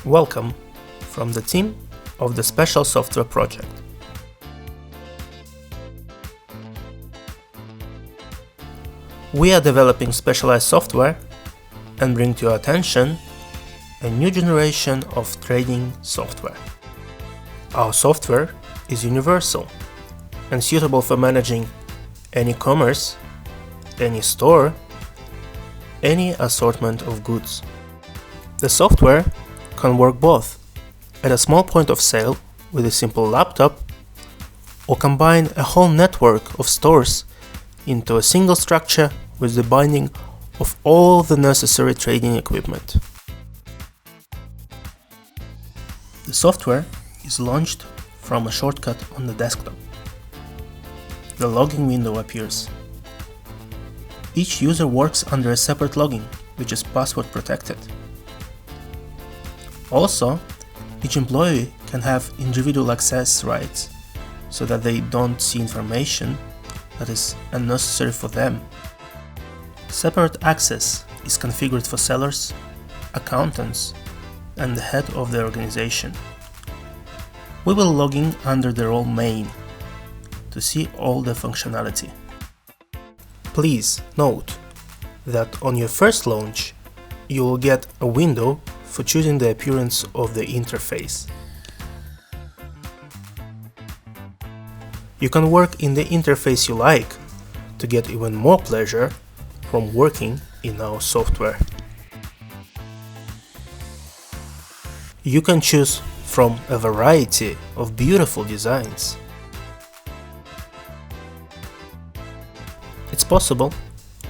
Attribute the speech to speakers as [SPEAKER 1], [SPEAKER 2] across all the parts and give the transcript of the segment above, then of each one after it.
[SPEAKER 1] Welcome from the team of the Special Software project. We are developing specialized software and bring to your attention a new generation of trading software. Our software is universal and suitable for managing any commerce, any store, any assortment of goods. The software can work both at a small point of sale with a simple laptop or combine a whole network of stores into a single structure with the binding of all the necessary trading equipment. The software is launched from a shortcut on the desktop. The login window appears. Each user works under a separate login, which is password protected. Also, each employee can have individual access rights so that they don't see information that is unnecessary for them. Separate access is configured for sellers, accountants, and the head of the organization. We will log in under the role main to see all the functionality. Please note that on your first launch, you will get a window for choosing the appearance of the interface. You can work in the interface you like to get even more pleasure from working in our software. You can choose from a variety of beautiful designs. It's possible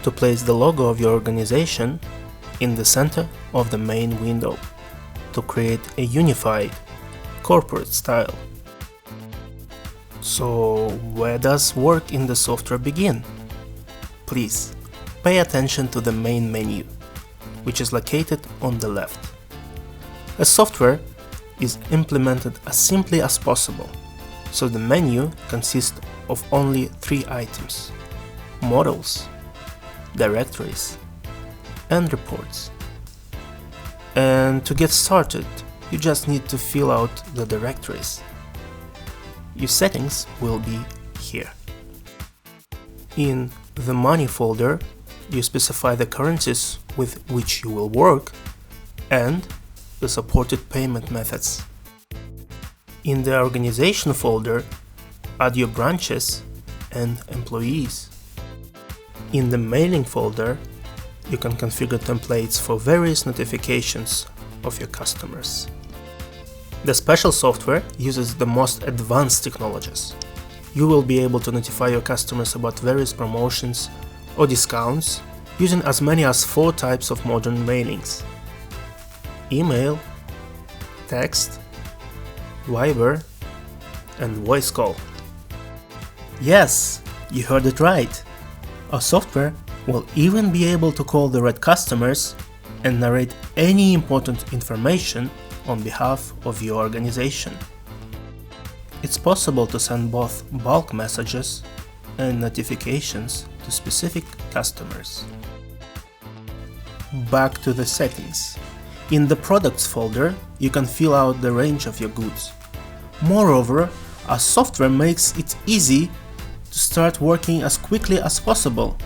[SPEAKER 1] to place the logo of your organization in the center of the main window to create a unified corporate style. So, where does work in the software begin? Please pay attention to the main menu, which is located on the left. A software is implemented as simply as possible, so the menu consists of only 3 items: models, directories, and reports. And to get started, you just need to fill out the directories. Your settings will be here. In the Money folder, you specify the currencies with which you will work and the supported payment methods. In the Organization folder, add your branches and employees. In the Mailing folder, you can configure templates for various notifications of your customers. The special software uses the most advanced technologies. You will be able to notify your customers about various promotions or discounts using as many as 4 types of modern mailings: email, text, Viber, and voice call. Yes, you heard it right. Our software will even be able to call the right customers and narrate any important information on behalf of your organization. It's possible to send both bulk messages and notifications to specific customers. Back to the settings. In the Products folder, you can fill out the range of your goods. Moreover, our software makes it easy to start working as quickly as possible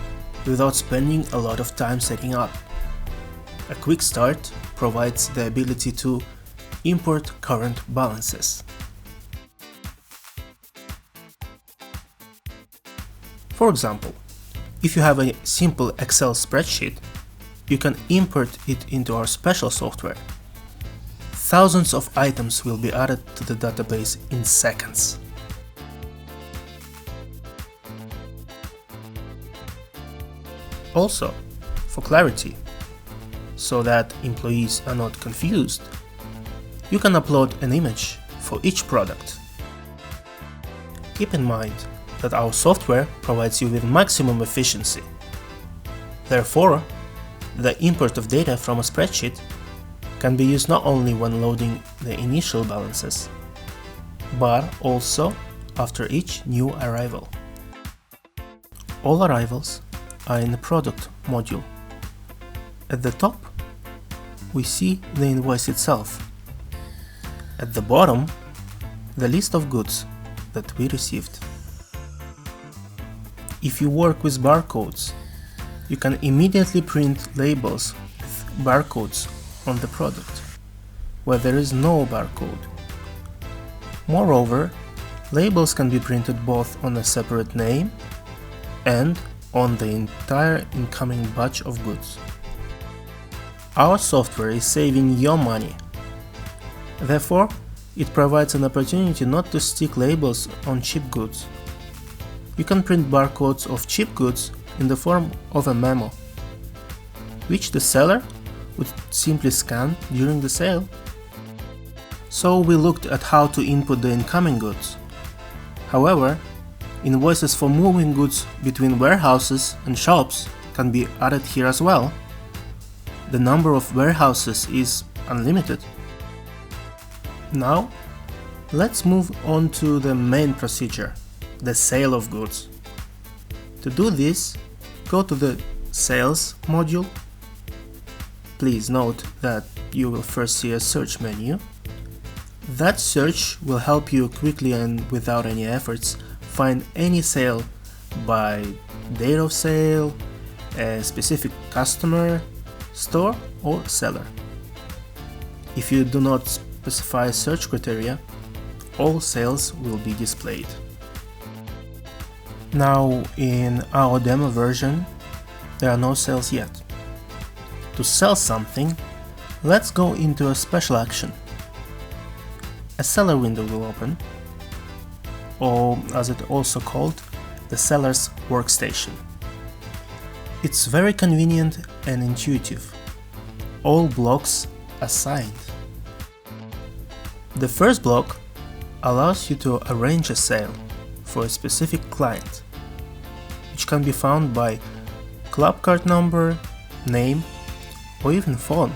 [SPEAKER 1] without spending a lot of time setting up. A quick start provides the ability to import current balances. For example, if you have a simple Excel spreadsheet, you can import it into our special software. Thousands of items will be added to the database in seconds. Also, for clarity, so that employees are not confused, you can upload an image for each product. Keep in mind that our software provides you with maximum efficiency. Therefore, the import of data from a spreadsheet can be used not only when loading the initial balances, but also after each new arrival. All arrivals are in the Product module. At the top, we see the invoice itself, At the bottom, the list of goods that we received. If you work with barcodes, you can immediately print labels with barcodes on the product, where there is no barcode. Moreover, labels can be printed both on a separate name and on the entire incoming batch of goods. Our software is saving your money. Therefore, it provides an opportunity not to stick labels on cheap goods. You can print barcodes of cheap goods in the form of a memo, which the seller would simply scan during the sale. So we looked at how to input the incoming goods. However, invoices for moving goods between warehouses and shops can be added here as well. The number of warehouses is unlimited. Now, let's move on to the main procedure, the sale of goods. To do this, go to the Sales module. Please note that you will first see a search menu. That search will help you quickly and without any efforts find any sale by date of sale, a specific customer, store or seller. If you do not specify search criteria, all sales will be displayed. Now, in our demo version, there are no sales yet. To sell something, let's go into a special action. A seller window will open, or as it's also called, the seller's workstation. It's very convenient and intuitive. All blocks are signed. The first block allows you to arrange a sale for a specific client, which can be found by club card number, name, or even phone.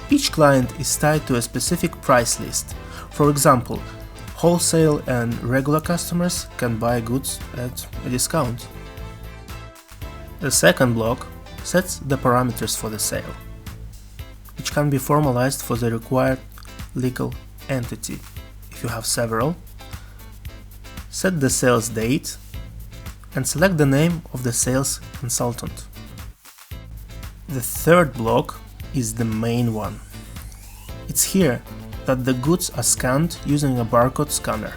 [SPEAKER 1] Each client is tied to a specific price list. For example, wholesale and regular customers can buy goods at a discount. The second block sets the parameters for the sale, which can be formalized for the required legal entity. If you have several, set the sales date and select the name of the sales consultant. The third block is the main one. It's here that the goods are scanned using a barcode scanner.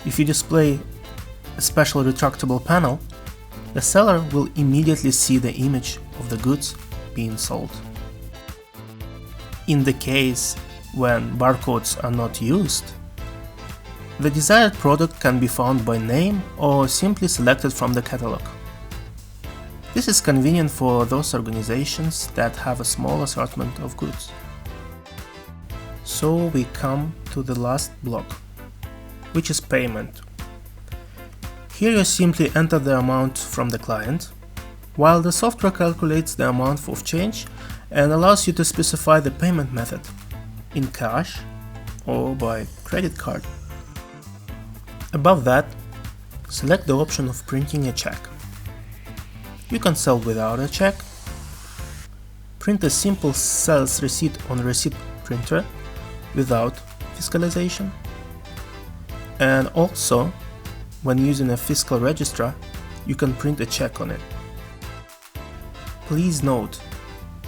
[SPEAKER 1] If you display a special retractable panel, the seller will immediately see the image of the goods being sold. In the case when barcodes are not used, the desired product can be found by name or simply selected from the catalog. This is convenient for those organizations that have a small assortment of goods. So we come to the last block, which is payment. Here you simply enter the amount from the client, while the software calculates the amount of change and allows you to specify the payment method, in cash or by credit card. Above that, select the option of printing a check. You can sell without a check, print a simple sales receipt on a receipt printer without fiscalization, and also, when using a fiscal registrar, you can print a check on it. Please note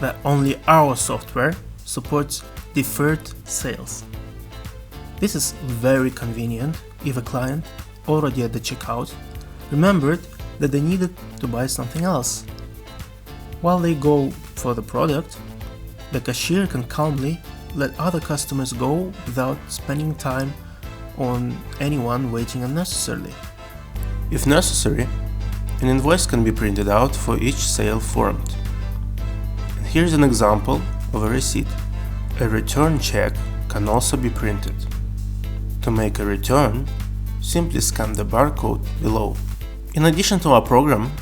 [SPEAKER 1] that only our software supports deferred sales. This is very convenient if a client, already at the checkout, remembered that they needed to buy something else. While they go for the product, the cashier can calmly let other customers go without spending time on anyone waiting unnecessarily. If necessary, an invoice can be printed out for each sale formed. And here's an example of a receipt. A return check can also be printed. To make a return, simply scan the barcode below. In addition to our program,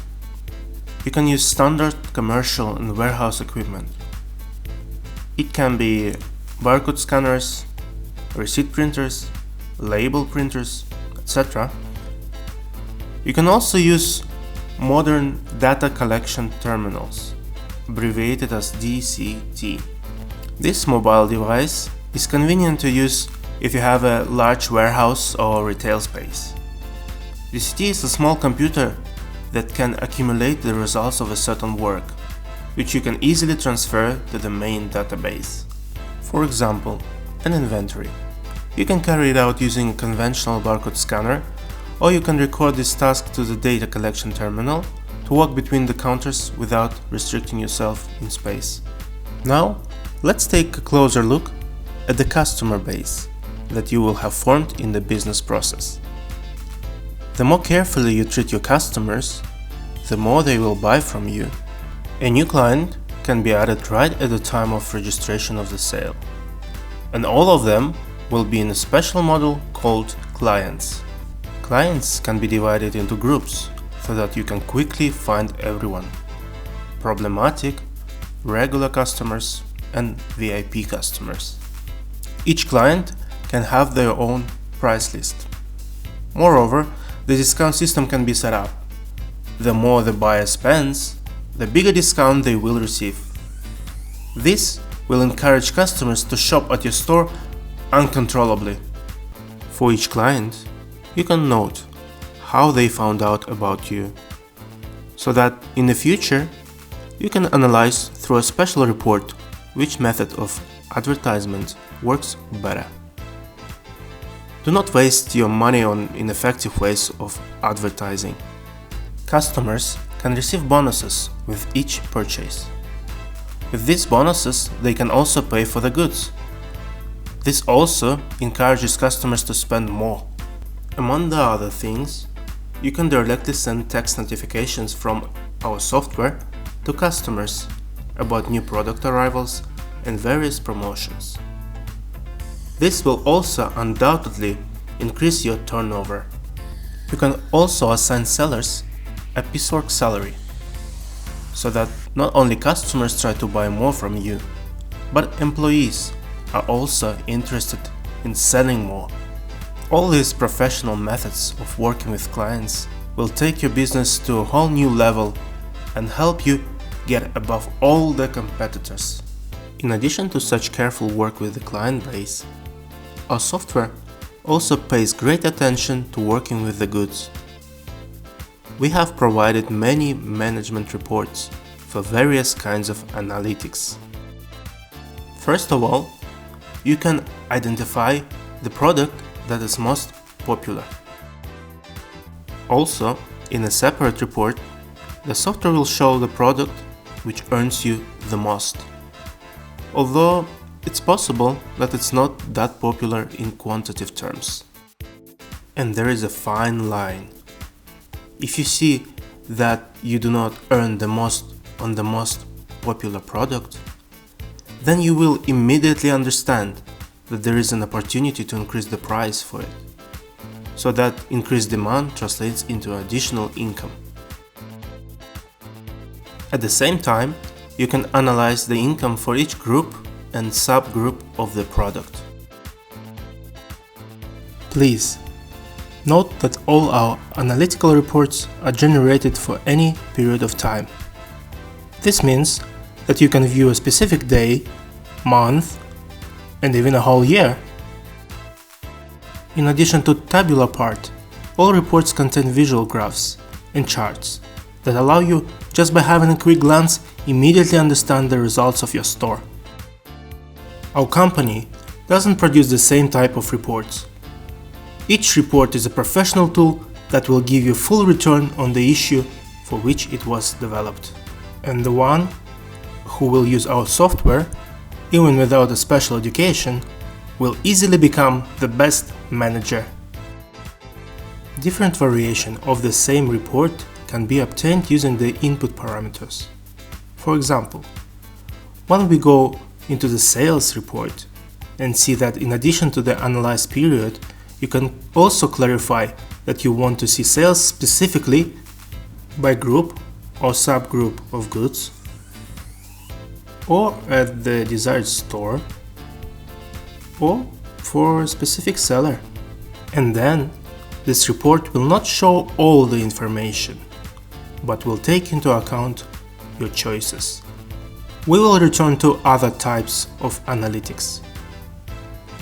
[SPEAKER 1] you can use standard commercial and warehouse equipment. It can be barcode scanners, receipt printers, label printers, etc. You can also use modern data collection terminals, abbreviated as DCT. This mobile device is convenient to use if you have a large warehouse or retail space. DCT is a small computer that can accumulate the results of a certain work, which you can easily transfer to the main database. For example, an inventory. You can carry it out using a conventional barcode scanner, or you can record this task to the data collection terminal to walk between the counters without restricting yourself in space. Now, let's take a closer look at the customer base that you will have formed in the business process. The more carefully you treat your customers, the more they will buy from you. A new client can be added right at the time of registration of the sale, and all of them will be in a special model called clients. Clients can be divided into groups so that you can quickly find everyone: problematic, regular customers, and VIP customers. Each client can have their own price list. Moreover, the discount system can be set up. The more the buyer spends, the bigger discount they will receive. This will encourage customers to shop at your store uncontrollably. For each client, you can note how they found out about you, so that in the future you can analyze through a special report which method of advertisement works better. Do not waste your money on ineffective ways of advertising. Customers can receive bonuses with each purchase. With these bonuses, they can also pay for the goods. This also encourages customers to spend more. Among the other things, you can directly send text notifications from our software to customers about new product arrivals and various promotions. This will also undoubtedly increase your turnover. You can also assign sellers a piecework salary, so that not only customers try to buy more from you, but employees are also interested in selling more. All these professional methods of working with clients will take your business to a whole new level and help you get above all the competitors. In addition to such careful work with the client base, our software also pays great attention to working with the goods. We have provided many management reports for various kinds of analytics. First of all, you can identify the product that is most popular. Also, in a separate report, the software will show the product which earns you the most. Although it's possible that it's not that popular in quantitative terms. And there is a fine line. If you see that you do not earn the most on the most popular product, then you will immediately understand that there is an opportunity to increase the price for it, so that increased demand translates into additional income. At the same time, you can analyze the income for each group and subgroup of the product. Please note that all our analytical reports are generated for any period of time. This means that you can view a specific day, month, and even a whole year. In addition to tabular part, all reports contain visual graphs and charts that allow you, just by having a quick glance, immediately understand the results of your store. Our company doesn't produce the same type of reports. Each report is a professional tool that will give you full return on the issue for which it was developed. And the one who will use our software, even without a special education, will easily become the best manager. Different variation of the same report can be obtained using the input parameters. For example, when we go into the sales report and see that in addition to the analyzed period, you can also clarify that you want to see sales specifically by group or subgroup of goods, or at the desired store, or for a specific seller. And then this report will not show all the information, but will take into account your choices. We will return to other types of analytics.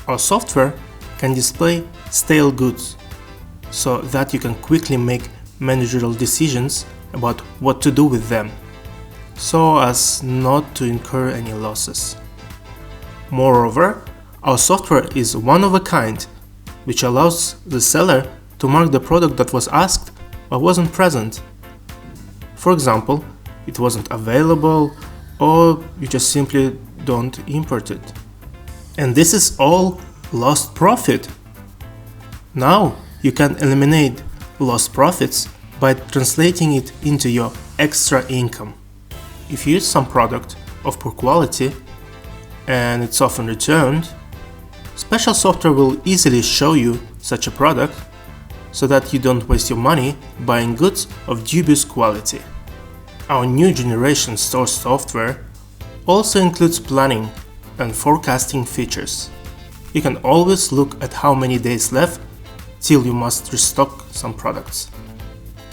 [SPEAKER 1] Our software can display stale goods so that you can quickly make managerial decisions about what to do with them, so as not to incur any losses. Moreover, our software is one of a kind, which allows the seller to mark the product that was asked but wasn't present. For example, it wasn't available, or you just simply don't import it. And this is all lost profit. Now you can eliminate lost profits by translating it into your extra income. If you use some product of poor quality and it's often returned, special software will easily show you such a product so that you don't waste your money buying goods of dubious quality. Our new generation store software also includes planning and forecasting features. You can always look at how many days left till you must restock some products.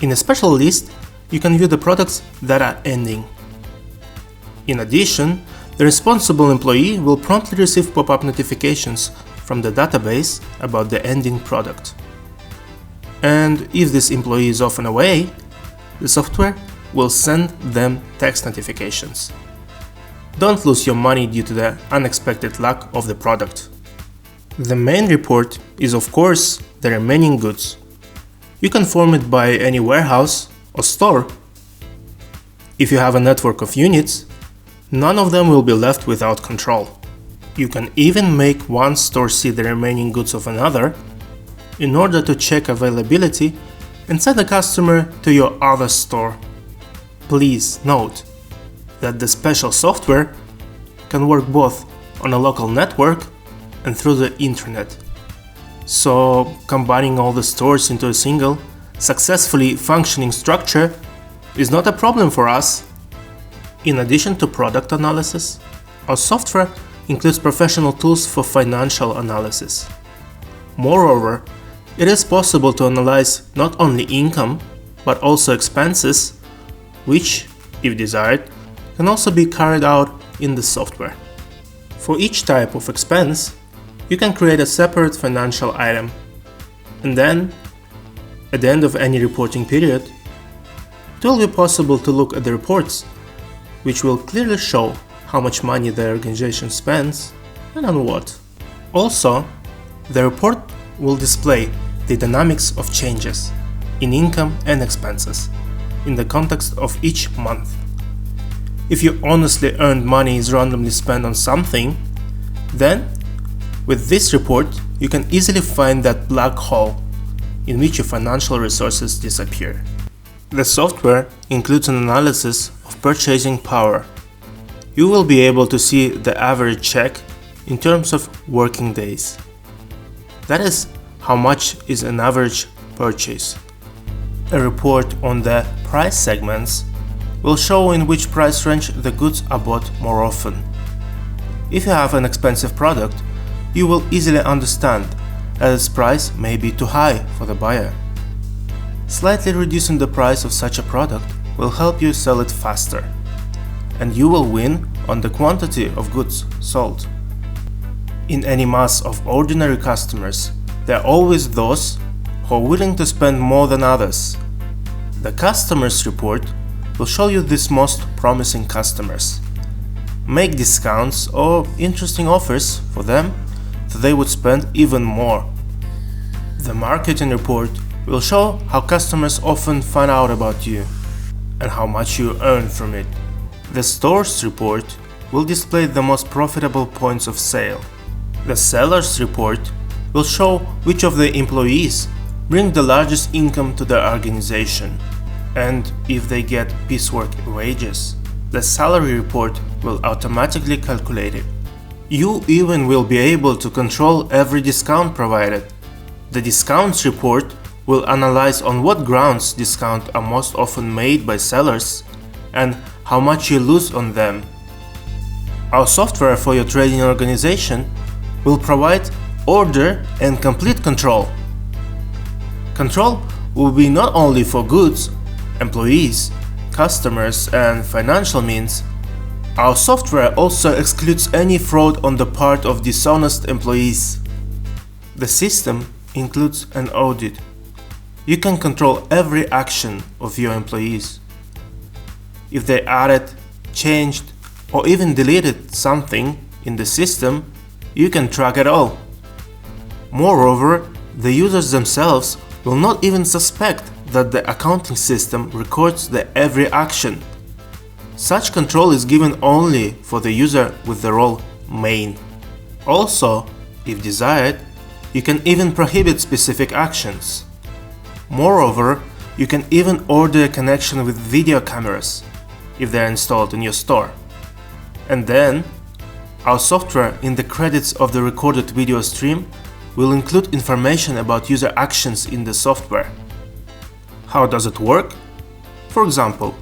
[SPEAKER 1] In a special list, you can view the products that are ending. In addition, the responsible employee will promptly receive pop-up notifications from the database about the ending product. And if this employee is often away, the software will send them text notifications. Don't lose your money due to the unexpected lack of the product. The main report is, of course, the remaining goods. You can form it by any warehouse or store. If you have a network of units, none of them will be left without control. You can even make one store see the remaining goods of another in order to check availability and send the customer to your other store. Please note that the special software can work both on a local network and through the internet. So combining all the stores into a single, successfully functioning structure is not a problem for us. In addition to product analysis, our software includes professional tools for financial analysis. Moreover, it is possible to analyze not only income, but also expenses, which, if desired, can also be carried out in the software. For each type of expense, you can create a separate financial item, and then, at the end of any reporting period, it will be possible to look at the reports, which will clearly show how much money the organization spends and on what. Also, the report will display the dynamics of changes in income and expenses in the context of each month. If your honestly earned money is randomly spent on something, then with this report you can easily find that black hole in which your financial resources disappear. The software includes an analysis of purchasing power. You will be able to see the average check in terms of working days. That is how much is an average purchase. A report on the price segments will show in which price range the goods are bought more often. If you have an expensive product, you will easily understand that its price may be too high for the buyer. Slightly reducing the price of such a product will help you sell it faster, and you will win on the quantity of goods sold. In any mass of ordinary customers, there are always those who are willing to spend more than others. The customers report will show you these most promising customers. Make discounts or interesting offers for them so they would spend even more. The marketing report will show how customers often find out about you and how much you earn from it. The stores report will display the most profitable points of sale. The sellers report will show which of the employees bring the largest income to their organization and if they get piecework wages. The salary report will automatically calculate it. You even will be able to control every discount provided. The discounts report will analyze on what grounds discounts are most often made by sellers and how much you lose on them. Our software for your trading organization will provide order and complete control. Control will be not only for goods, employees, customers and financial means, Our software also excludes any fraud on the part of dishonest employees. The system includes an audit. You can control every action of your employees. If they added, changed, or even deleted something in the system, you can track it all. Moreover, the users themselves will not even suspect that the accounting system records the every action. Such control is given only for the user with the role main. Also, if desired, you can even prohibit specific actions. Moreover, you can even order a connection with video cameras if they are installed in your store. And then, our software in the credits of the recorded video stream will include information about user actions in the software. How does it work? For example,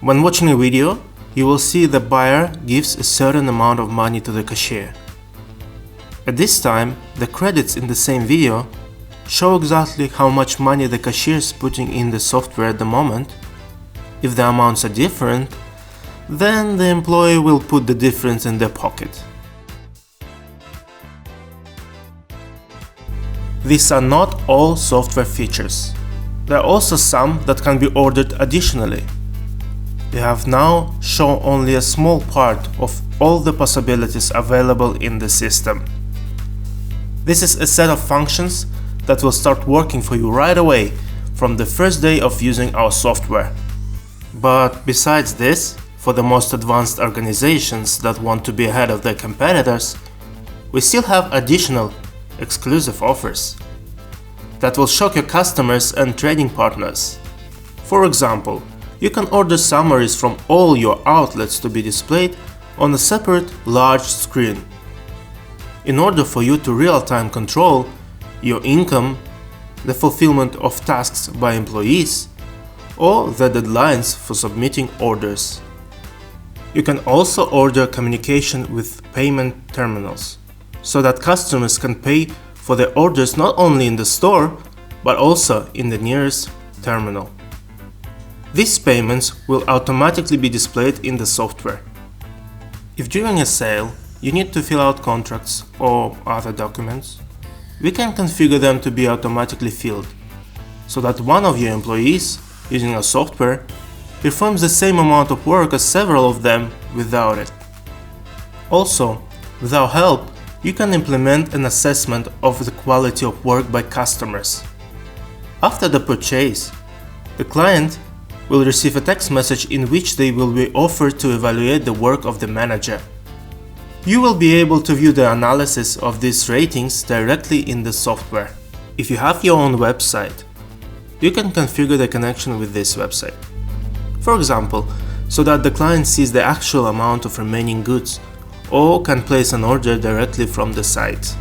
[SPEAKER 1] when watching a video, you will see the buyer gives a certain amount of money to the cashier. At this time, the credits in the same video show exactly how much money the cashier is putting in the software at the moment. If the amounts are different, then the employee will put the difference in their pocket. These are not all software features. There are also some that can be ordered additionally. We have now shown only a small part of all the possibilities available in the system. This is a set of functions that will start working for you right away from the first day of using our software. But besides this, for the most advanced organizations that want to be ahead of their competitors, we still have additional exclusive offers that will shock your customers and trading partners. For example, you can order summaries from all your outlets to be displayed on a separate large screen. In order for you to real-time control your income, the fulfillment of tasks by employees, or the deadlines for submitting orders. You can also order communication with payment terminals, so that customers can pay for their orders not only in the store, but also in the nearest terminal. These payments will automatically be displayed in the software. If during a sale you need to fill out contracts or other documents, we can configure them to be automatically filled, so that one of your employees, using our software, performs the same amount of work as several of them without it. Also, with our help, you can implement an assessment of the quality of work by customers. After the purchase, the client will receive a text message in which they will be offered to evaluate the work of the manager. You will be able to view the analysis of these ratings directly in the software. If you have your own website, you can configure the connection with this website. For example, so that the client sees the actual amount of remaining goods, or can place an order directly from the site.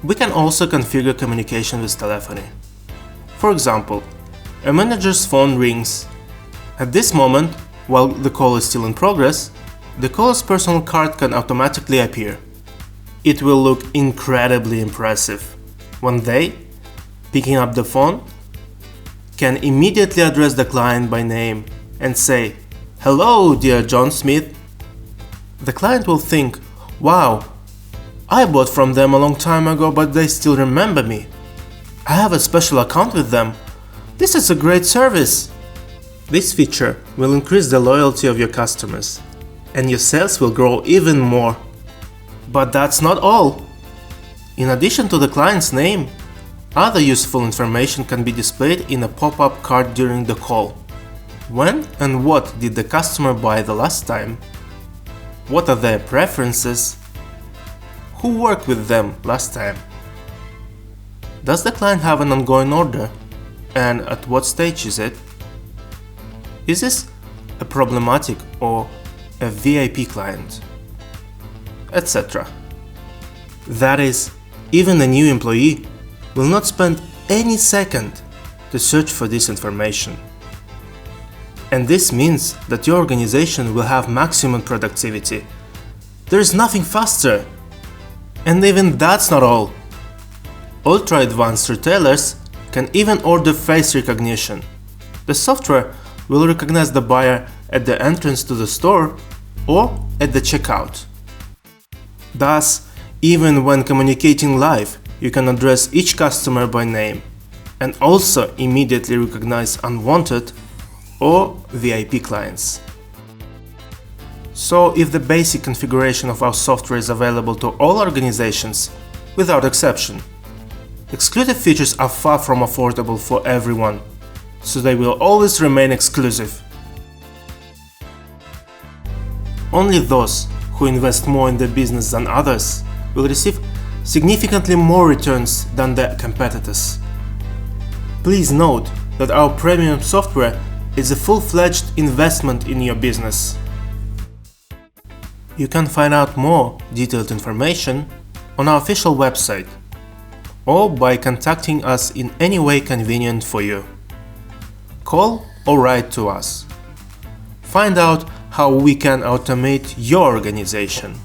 [SPEAKER 1] We can also configure communication with telephony. For example, a manager's phone rings. At this moment, while the call is still in progress, the caller's personal card can automatically appear. It will look incredibly impressive when they, picking up the phone, can immediately address the client by name and say, "Hello, dear John Smith." The client will think, "Wow, I bought from them a long time ago, but they still remember me. I have a special account with them. This is a great service." This feature will increase the loyalty of your customers, and your sales will grow even more. But that's not all. In addition to the client's name, other useful information can be displayed in a pop-up card during the call. When and what did the customer buy the last time? What are their preferences? Who worked with them last time? Does the client have an ongoing order? And at what stage is it? Is this a problematic or a VIP client? Etc. That is, even a new employee will not spend any second to search for this information. And this means that your organization will have maximum productivity. There is nothing faster. And even that's not all. Ultra-advanced retailers can even order face recognition. The software will recognize the buyer at the entrance to the store or at the checkout. Thus, even when communicating live, you can address each customer by name and also immediately recognize unwanted or VIP clients. So, if the basic configuration of our software is available to all organizations, without exception, exclusive features are far from affordable for everyone, so they will always remain exclusive. Only those who invest more in the business than others will receive significantly more returns than their competitors. Please note that our premium software is a full-fledged investment in your business. You can find out more detailed information on our official website or by contacting us in any way convenient for you. Call or write to us. Find out how we can automate your organization.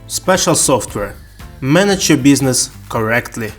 [SPEAKER 1] Special software. Manage your business correctly.